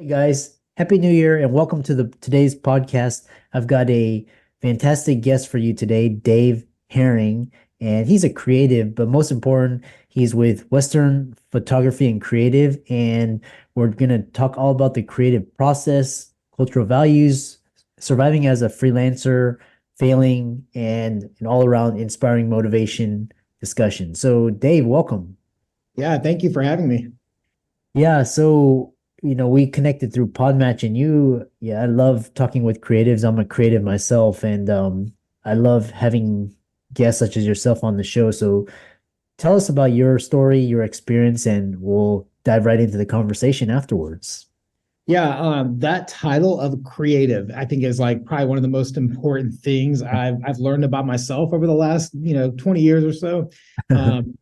Hey guys, Happy New Year and welcome to the today's podcast. I've got a fantastic guest for you today, Dave Herring, and he's a creative, but most important, he's with Western Photography and Creative, and we're going to talk all about the creative process, cultural values, surviving as a freelancer, failing, and an all-around inspiring motivation discussion. So, Dave, welcome. Yeah, thank you for having me. Yeah, so we connected through Podmatch and I love talking with creatives. I'm a creative myself and I love having guests such as yourself on the show. So tell us about your story, your experience, and we'll dive right into the conversation afterwards. Yeah, that title of creative, I think, is like probably one of the most important things I've learned about myself over the last 20 years or so.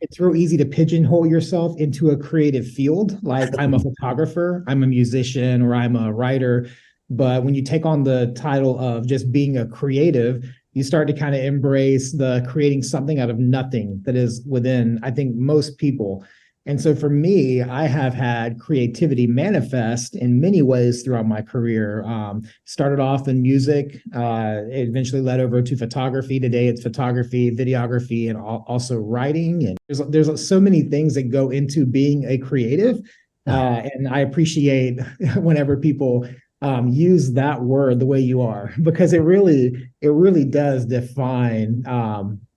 It's real easy to pigeonhole yourself into a creative field, like I'm a photographer, I'm a musician, or I'm a writer. But when you take on the title of just being a creative, you start to kind of embrace the creating something out of nothing that is within, I think, most people. And so for me, I have had creativity manifest in many ways throughout my career. Started off in music, it eventually led over to photography. Today it's photography, videography, and also writing. And there's so many things that go into being a creative. And I appreciate whenever people use that word the way you are, because it really does define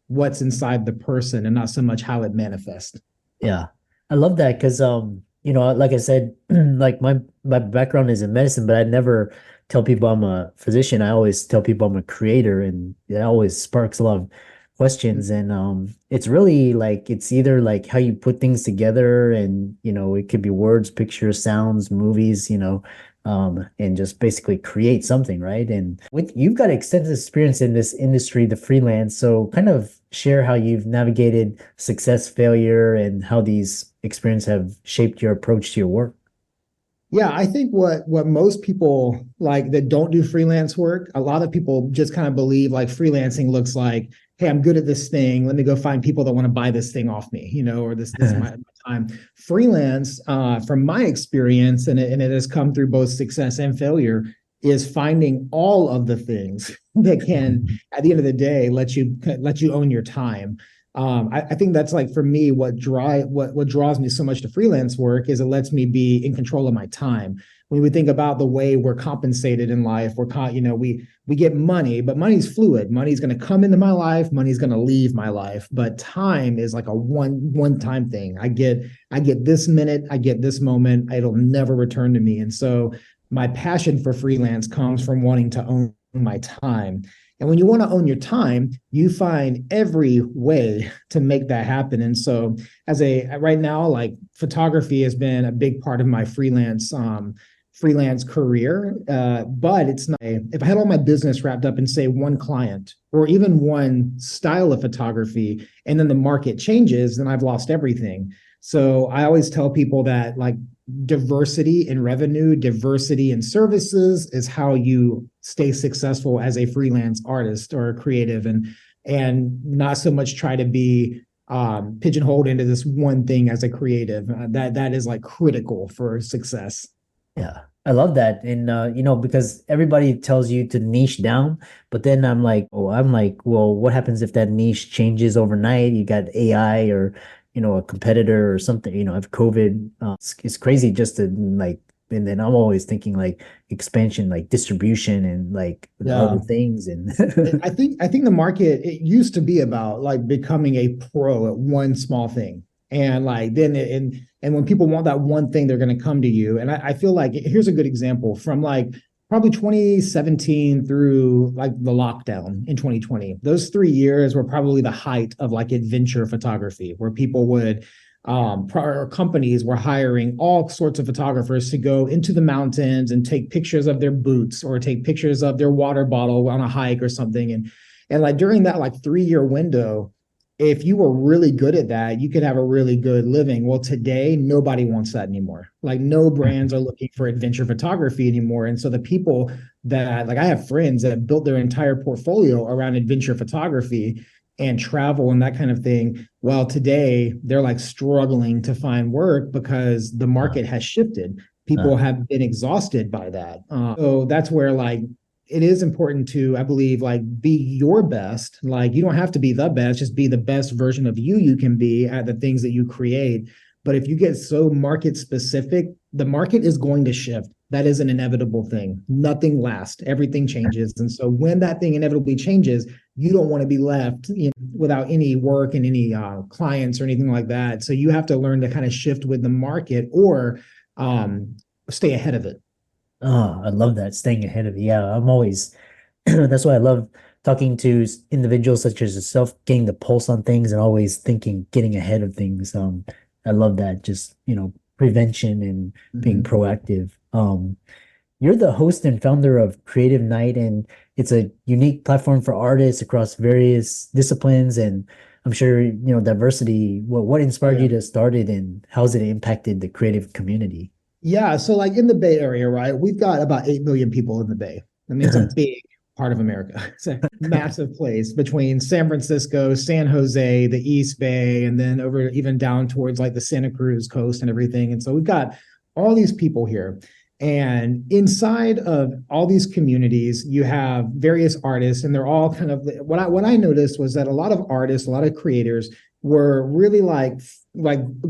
what's inside the person and not so much how it manifests. Yeah. I love that because like I said, like my background is in medicine, but I never tell people I'm a physician. I always tell people I'm a creator, and it always sparks a lot of questions. And it's really like it's either like how you put things together, and it could be words, pictures, sounds, movies, and just basically create something, right? And with you've got extensive experience in this industry, the freelance, so kind of share how you've navigated success, failure, and how these experiences have shaped your approach to your work. Yeah, I think what most people like that don't do freelance work, a lot of people just kind of believe like freelancing looks like, hey, I'm good at this thing. Let me go find people that want to buy this thing off me, or this is my time. Freelance, from my experience, and it has come through both success and failure, is finding all of the things that can, at the end of the day, let you own your time. I think that's like for me what draws me so much to freelance work is it lets me be in control of my time. When we think about the way we're compensated in life, we get money, but money's fluid. Money's going to come into my life, money's going to leave my life, but time is like a one time thing. I get this minute, I get this moment, it'll never return to me. And so my passion for freelance comes from wanting to own my time. And when you want to own your time, you find every way to make that happen. And so right now, like photography has been a big part of my freelance career. But it's not, if I had all my business wrapped up in say one client or even one style of photography, and then the market changes, then I've lost everything. So I always tell people that like diversity in revenue, diversity in services is how you stay successful as a freelance artist or a creative, and not so much try to be pigeonholed into this one thing as a creative. That is like critical for success. Yeah, I love that. And because everybody tells you to niche down, but then I'm like, well, what happens if that niche changes overnight? You got AI or a competitor or something, if COVID, it's crazy just to like, and then I'm always thinking like expansion, like distribution and like other Yeah. things and I think the market, it used to be about like becoming a pro at one small thing. And like then and when people want that one thing, they're going to come to you. And I feel like here's a good example from like probably 2017 through like the lockdown in 2020. Those 3 years were probably the height of like adventure photography, where people would or companies were hiring all sorts of photographers to go into the mountains and take pictures of their boots or take pictures of their water bottle on a hike or something. And like during that like 3 year window, if you were really good at that, you could have a really good living. Well, today, nobody wants that anymore. Like, no brands are looking for adventure photography anymore. And so the people that, like, I have friends that built their entire portfolio around adventure photography and travel and that kind of thing. Well, today, they're like struggling to find work because the market has shifted. people Uh, have been exhausted by that. So that's where like it is important to, I believe, like be your best. Like you don't have to be the best, just be the best version of you can be at the things that you create. But if you get so market specific, the market is going to shift. That is an inevitable thing. Nothing lasts. Everything changes. And so when that thing inevitably changes, you don't want to be left, you know, without any work and any clients or anything like that. So you have to learn to kind of shift with the market or stay ahead of it. oh, I love that. Staying ahead of it. Yeah, I'm always, that's why I love talking to individuals such as yourself, getting the pulse on things and always thinking, getting ahead of things. I love that. Just, prevention and being Mhm. proactive. You're the host and founder of Creative Night, and it's a unique platform for artists across various disciplines. And I'm sure, diversity. What Oh inspired you yeah. to start it, and how's it impacted the creative community? Yeah, so like in the Bay Area, right? We've got about 8 million people in the Bay. I mean, it's a big part of America. It's a massive place between San Francisco, San Jose, the East Bay, and then over even down towards like the Santa Cruz coast and everything. And so we've got all these people here. And inside of all these communities, you have various artists, and they're all kind of what I noticed was that a lot of artists, a lot of creators were really like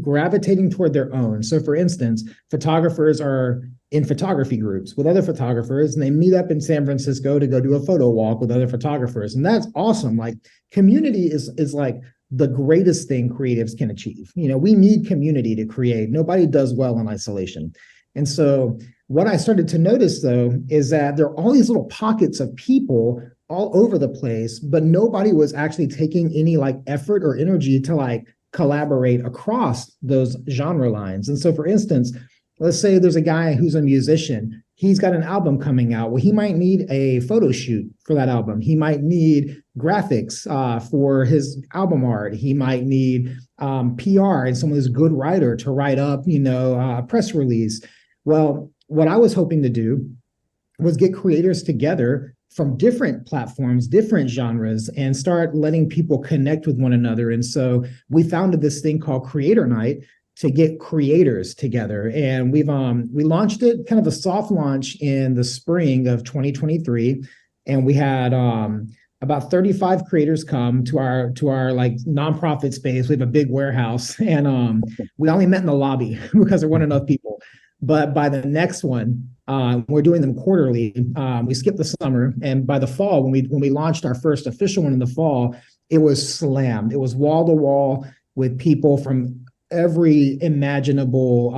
gravitating toward their own. So for instance, photographers are in photography groups with other photographers and they meet up in San Francisco to go do a photo walk with other photographers. And that's awesome. Like community is like the greatest thing creatives can achieve. You know, we need community to create. Nobody does well in isolation. And so what I started to notice though is that there are all these little pockets of people all over the place, but nobody was actually taking any like effort or energy to like collaborate across those genre lines. And so, for instance, let's say there's a guy who's a musician. He's got an album coming out. Well, he might need a photo shoot for that album. He might need graphics for his album art. He might need PR and someone who's a good writer to write up, a press release. Well, what I was hoping to do was get creators together from different platforms, different genres, and start letting people connect with one another. And so we founded this thing called Creator Night to get creators together. And we launched it kind of a soft launch in the spring of 2023. And we had about 35 creators come to our like nonprofit space. We have a big warehouse, and we only met in the lobby because there weren't enough people. But by the next one, we're doing them quarterly. We skipped the summer, and by the fall, when we launched our first official one in the fall, it was slammed. It was wall to wall with people from every imaginable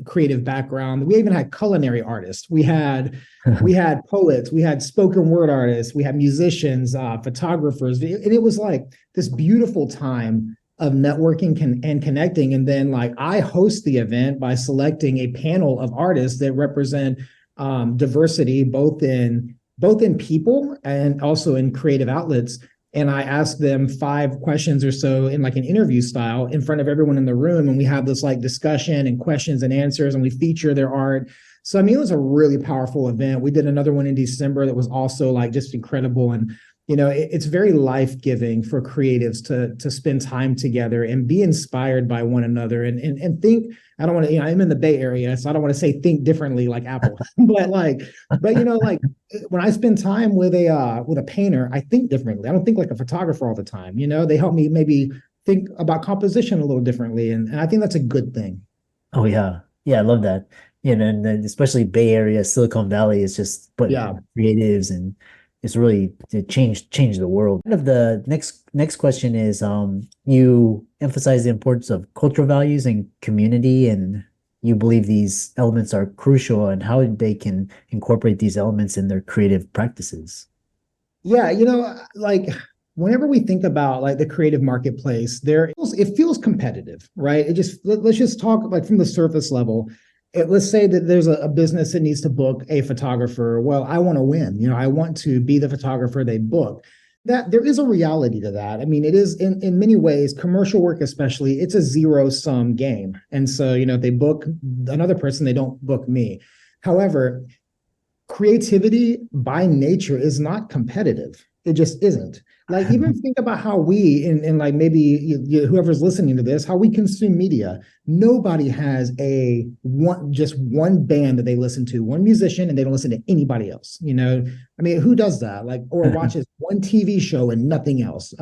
creative background. We even had culinary artists. We had poets. We had spoken word artists. We had musicians, photographers, and it was like this beautiful time of networking and connecting. And then like I host the event by selecting a panel of artists that represent diversity both in people and also in creative outlets. And I ask them 5 questions or so in like an interview style in front of everyone in the room. And we have this like discussion and questions and answers, and we feature their art. So I mean, it was a really powerful event. We did another one in December that was also like just incredible. And it's very life-giving for creatives to spend time together and be inspired by one another and think. I don't want to, I'm in the Bay Area, so I don't want to say think differently like Apple, but when I spend time with a painter, I think differently. I don't think like a photographer all the time. They help me maybe think about composition a little differently, and I think that's a good thing. Oh yeah. Yeah, I love that. And then especially Bay Area, Silicon Valley is just but Yeah. creatives, and it's really it changed the world. Kind of the next question is you emphasize the importance of cultural values and community, and you believe these elements are crucial and how they can incorporate these elements in their creative practices. Yeah, like whenever we think about like the creative marketplace, it feels competitive, right? Let's just talk like from the surface level. Let's say that there's a business that needs to book a photographer. Well, I want to win. I want to be the photographer they book. That there is a reality to that. I mean, it is in many ways, commercial work especially, it's a zero-sum game. And so, if they book another person, they don't book me. However, creativity by nature is not competitive. It just isn't. Like, even think about how we, and like maybe whoever's listening to this, how we consume media. Nobody has just one band that they listen to, one musician, and they don't listen to anybody else. I mean, who does that? Like, or watches one TV show and nothing else.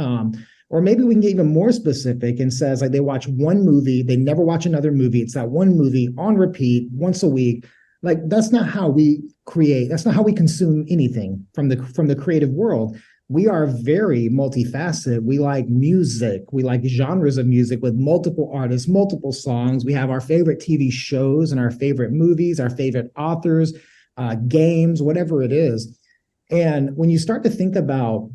Or maybe we can get even more specific and says like they watch one movie, they never watch another movie. It's that one movie on repeat once a week. Like, that's not how we create. That's not how we consume anything from the creative world. We are very multifaceted. We like music. We like genres of music with multiple artists, multiple songs. We have our favorite TV shows and our favorite movies, our favorite authors, games, whatever it is. And when you start to think about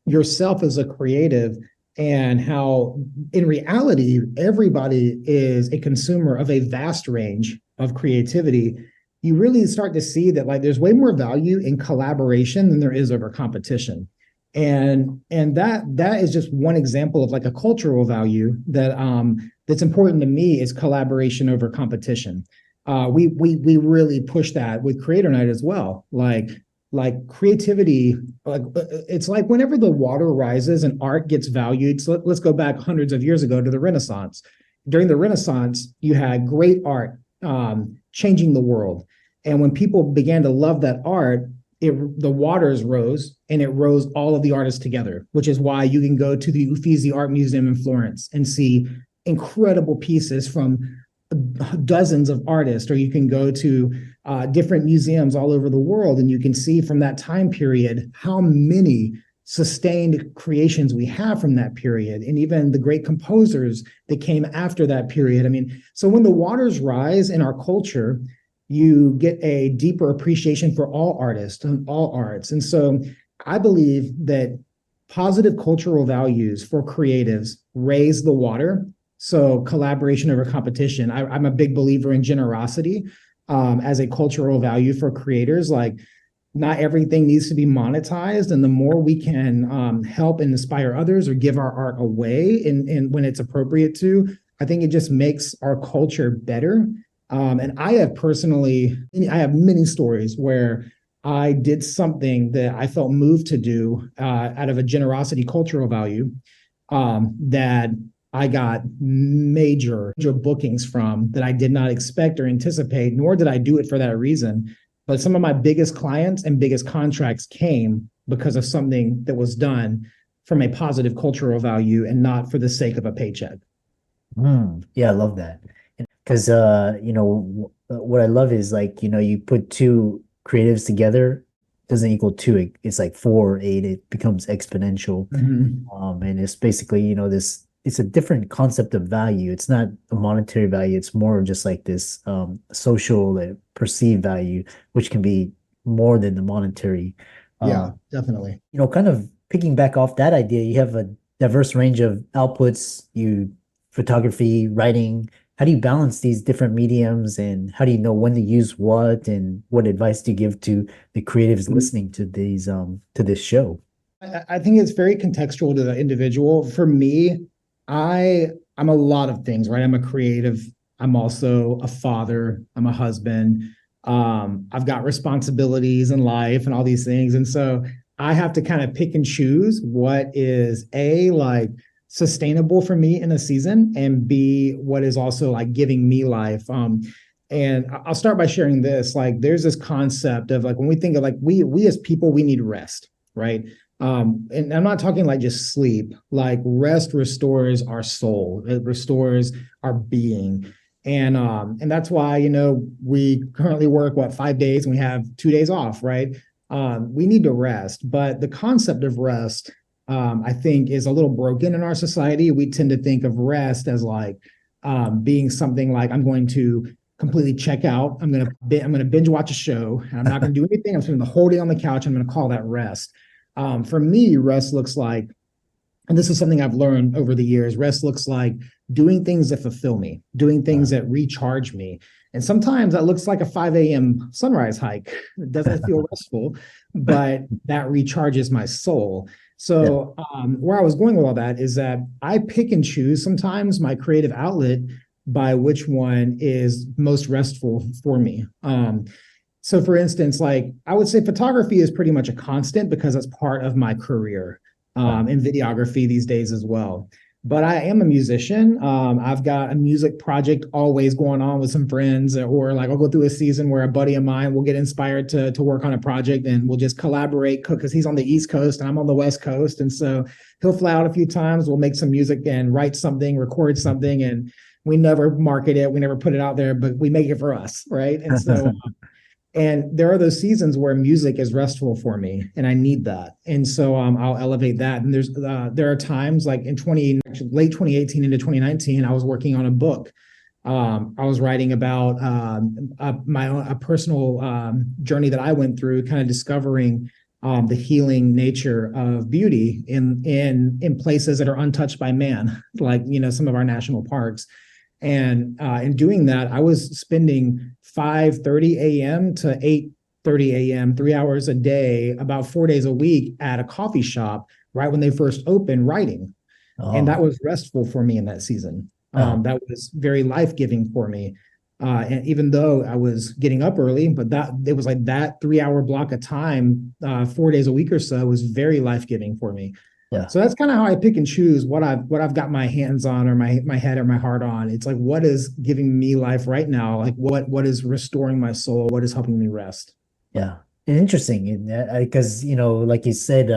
yourself as a creative and how in reality, everybody is a consumer of a vast range of creativity, you really start to see that like there's way more value in collaboration than there is over competition. And that is just one example of like a cultural value that's important to me is collaboration over competition. We really push that with Creator Night as well. Like creativity, like it's like whenever the water rises and art gets valued. So let's go back hundreds of years ago to the Renaissance. During the Renaissance, you had great art changing the world. And when people began to love that art, the waters rose and it rose all of the artists together, which is why you can go to the Uffizi Art Museum in Florence and see incredible pieces from dozens of artists, or you can go to different museums all over the world and you can see from that time period how many sustained creations we have from that period, and even the great composers that came after that period. I mean, so when the waters rise in our culture, you get a deeper appreciation for all artists and all arts. And so I believe that positive cultural values for creatives raise the water. So collaboration over competition. I'm a big believer in generosity as a cultural value for creators. Like, not everything needs to be monetized. And the more we can help and inspire others or give our art away and when it's appropriate to, I think it just makes our culture better. And I have many stories where I did something that I felt moved to do out of a generosity cultural value that I got major bookings from that I did not expect or anticipate, nor did I do it for that reason. But some of my biggest clients and biggest contracts came because of something that was done from a positive cultural value and not for the sake of a paycheck. Yeah, I love that. Because what I love is like, you put two creatives together, doesn't equal two, it's like 4 or 8, it becomes exponential. And it's basically, it's a different concept of value. It's not a monetary value, it's more of just like this social perceived value, which can be more than the monetary. Yeah, definitely. Kind of picking back off that idea, you have a diverse range of outputs, photography, writing. How do you balance these different mediums, and how do you know when to use what, and what advice do you give to the creatives listening to this show? I think it's very contextual to the individual. For me, I'm a lot of things, right? I'm a creative. I'm also a father. I'm a husband. I've got responsibilities in life and all these things. And so I have to kind of pick and choose what is like sustainable for me in a season, and B, what is also like giving me life. And I'll start by sharing this. Like, there's this concept of like, when we think of like, we as people, we need rest, right? And I'm not talking like just sleep. Like, rest restores our soul. It restores our being. And that's why, we currently work 5 days and we have 2 days off, right? We need to rest. But the concept of rest, I think, is a little broken in our society. We tend to think of rest as like being something like, I'm going to completely check out. I'm going to binge watch a show and I'm not going to do anything. I'm spending the whole day on the couch. I'm going to call that rest. For me, rest looks like, and this is something I've learned over the years, rest looks like doing things that fulfill me, doing things that recharge me. And sometimes that looks like a 5 a.m. sunrise hike. It doesn't feel restful, but that recharges my soul. So where I was going with all that is that I pick and choose sometimes my creative outlet by which one is most restful for me. So for instance, like I would say photography is pretty much a constant because it's part of my career, Wow. in videography these days as well. But I am a musician. I've got a music project always going on with some friends, or like I'll go through a season where a buddy of mine will get inspired to work on a project and we'll just collaborate because he's on the East Coast and I'm on the West Coast. And so he'll fly out a few times, we'll make some music and write something, record something, and we never market it, we never put it out there, but we make it for us, right? And so and there are those seasons where music is restful for me, and I need that. And so I'll elevate that. And there are times like in late 2018 into 2019, I was working on a book. I was writing about my own a personal journey that I went through, kind of discovering the healing nature of beauty in places that are untouched by man, like some of our national parks. And in doing that, I was spending 5:30 a.m. to 8:30 a.m., 3 hours a day, about 4 days a week at a coffee shop right when they first opened writing. And Oh, that was restful for me in that season. oh, That was very life-giving for me. And even though I was getting up early, but that it was like that 3 hour block of time, 4 days a week or so was very life-giving for me. yeah. So that's kind of how I pick and choose what I've got my hands on or my head or my heart on. It's like what is giving me life right now? Like what is restoring my soul? What is helping me rest? Yeah. And interesting. Because, like you said,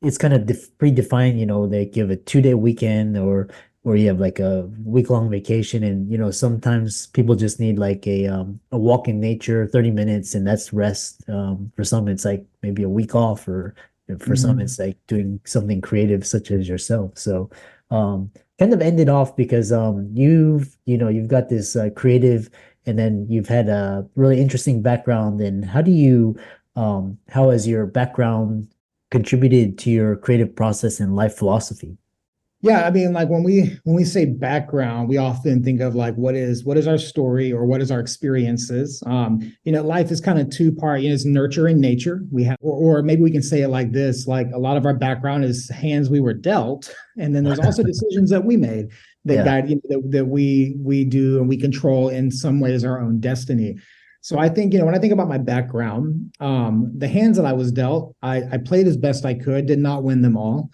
it's kind of predefined, like you have a 2-day weekend or you have like a week-long vacation. And, sometimes people just need like a walk in nature, 30 minutes, and that's rest. For some, it's like maybe a week off, or for some, Mhm. it's like doing something creative such as yourself. So, kind of ended off because you've got this creative, and then you've had a really interesting background. And how has your background contributed to your creative process and life philosophy? Yeah, I mean, like when we say background, we often think of like what is our story or what is our experiences. Life is kind of two part. It's nurture and nature. We have, or maybe we can say it like this: like a lot of our background is hands we were dealt, and then there's also decisions that we made that Yeah. guide that we do and we control in some ways our own destiny. So I think when I think about my background, the hands that I was dealt, I played as best I could, did not win them all,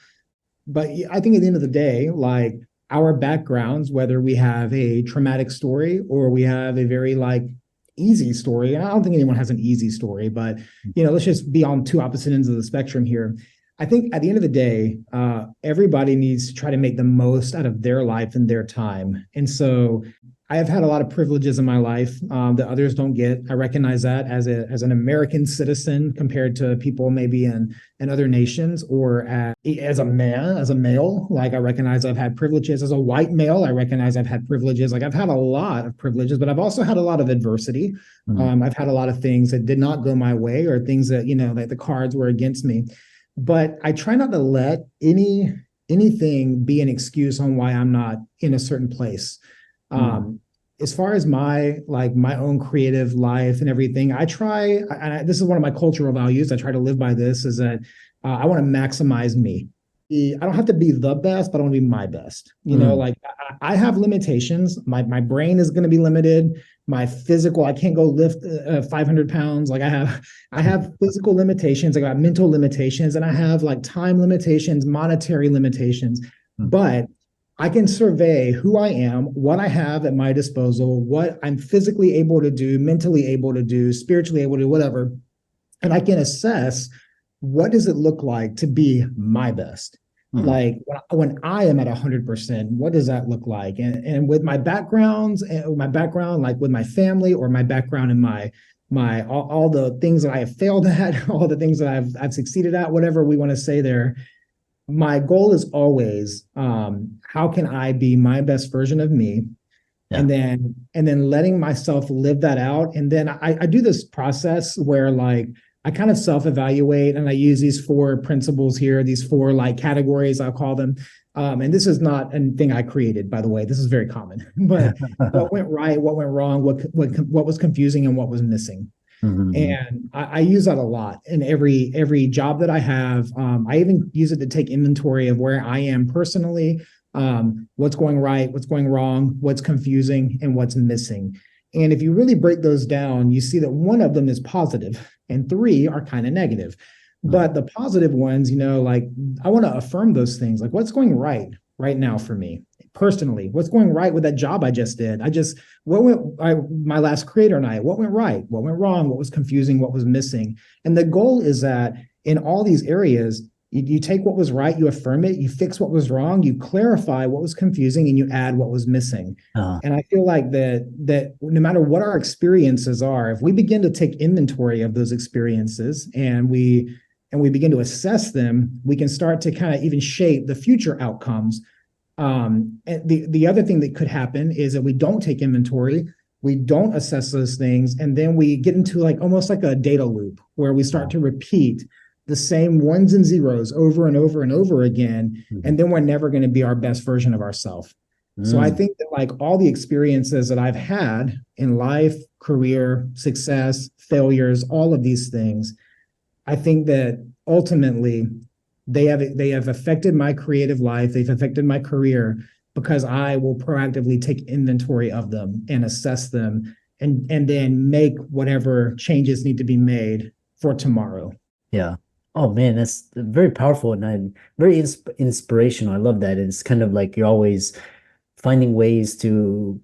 but I think at the end of the day, like our backgrounds, whether we have a traumatic story or we have a very like easy story, and I don't think anyone has an easy story, but let's just be on two opposite ends of the spectrum here. I think at the end of the day, everybody needs to try to make the most out of their life and their time. And so I have had a lot of privileges in my life that others don't get. I recognize that as an American citizen compared to people maybe in other nations, or as a man, as a male. Like I recognize I've had privileges as a white male. I recognize I've had privileges. Like I've had a lot of privileges, but I've also had a lot of adversity. Mm. I've had a lot of things that did not go my way, or things that like the cards were against me. But I try not to let anything be an excuse on why I'm not in a certain place. Mm. As far as my own creative life and everything, I try, and this is one of my cultural values. I try to live by this: is that I want to maximize me. I don't have to be the best, but I want to be my best. Mm. Like I have limitations. My brain is going to be limited. My physical, I can't go lift 500 pounds. Like I have physical limitations. I got mental limitations, and I have like time limitations, monetary limitations. Mm. But I can survey who I am, what I have at my disposal, what I'm physically able to do, mentally able to do, spiritually able to do, whatever. And I can assess what does it look like to be my best. Mm. Like when I am at 100%, what does that look like? And with my backgrounds, and my background, like with my family, or my background in my all the things that I have failed at, all the things that I've succeeded at, whatever we want to say there, my goal is always how can I be my best version of me, Yeah. and then letting myself live that out. And then I do this process where like I kind of self-evaluate, and I use these four principles here, these four like categories, I'll call them. And this is not a thing I created, by the way. This is very common. But what went right, what went wrong, what was confusing, and what was missing. Mhm. And I use that a lot in every job that I have. I even use it to take inventory of where I am personally, what's going right, what's going wrong, what's confusing, and what's missing. And if you really break those down, you see that one of them is positive and three are kind of negative. Mm. But the positive ones, like I want to affirm those things. Like what's going right now for me personally? What's going right with that job I just did? My last creator night, what went right? What went wrong? What was confusing? What was missing? And the goal is that in all these areas, you take what was right, you affirm it, you fix what was wrong, you clarify what was confusing, and you add what was missing. Uh, And I feel like that no matter what our experiences are, if we begin to take inventory of those experiences and we begin to assess them, we can start to kind of even shape the future outcomes. And the other thing that could happen is that we don't take inventory, we don't assess those things, and then we get into like almost like a data loop where we start to repeat the same ones and zeros over and over and over again, mhm. and then we're never going to be our best version of ourselves. So I Mm, think that like all the experiences that I've had in life, career, success, failures, all of these things, I think that ultimately they have affected my creative life. They've affected my career because I will proactively take inventory of them and assess them and then make whatever changes need to be made for tomorrow. yeah. Oh man, that's very powerful and very inspirational. I love that. It's kind of like you're always finding ways to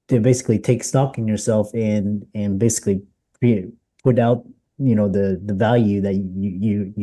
basically take stock in yourself and basically create, put out, the value that you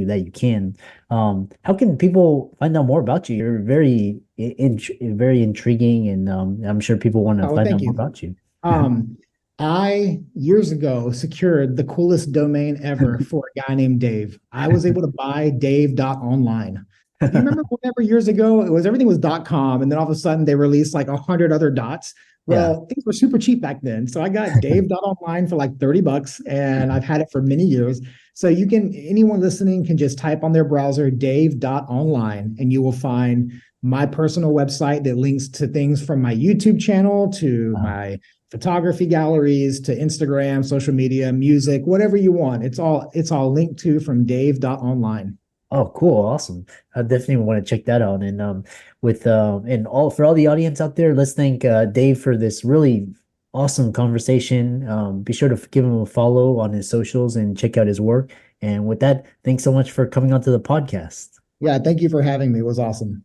that you can. How can people find out more about you? You're very intriguing, and I'm sure people want to Oh, find thank out more you. about you. Um, I years ago secured the coolest domain ever for a guy named Dave. I was able to buy Dave.online. Do you remember whenever years ago everything was .com and then all of a sudden they released like 100 other dots? Yeah. Well, things were super cheap back then. So I got Dave.online for like 30 bucks and I've had it for many years. So anyone listening can just type on their browser Dave.online and you will find my personal website that links to things from my YouTube channel to Uh, my photography galleries to Instagram, social media, music, whatever you want. It's all linked to from Dave.online. Oh, cool. Awesome. I definitely want to check that out. And with and all for all the audience out there, let's thank Dave for this really awesome conversation. Be sure to give him a follow on his socials and check out his work. And with that, thanks so much for coming onto the podcast. Yeah, thank you for having me. It was awesome.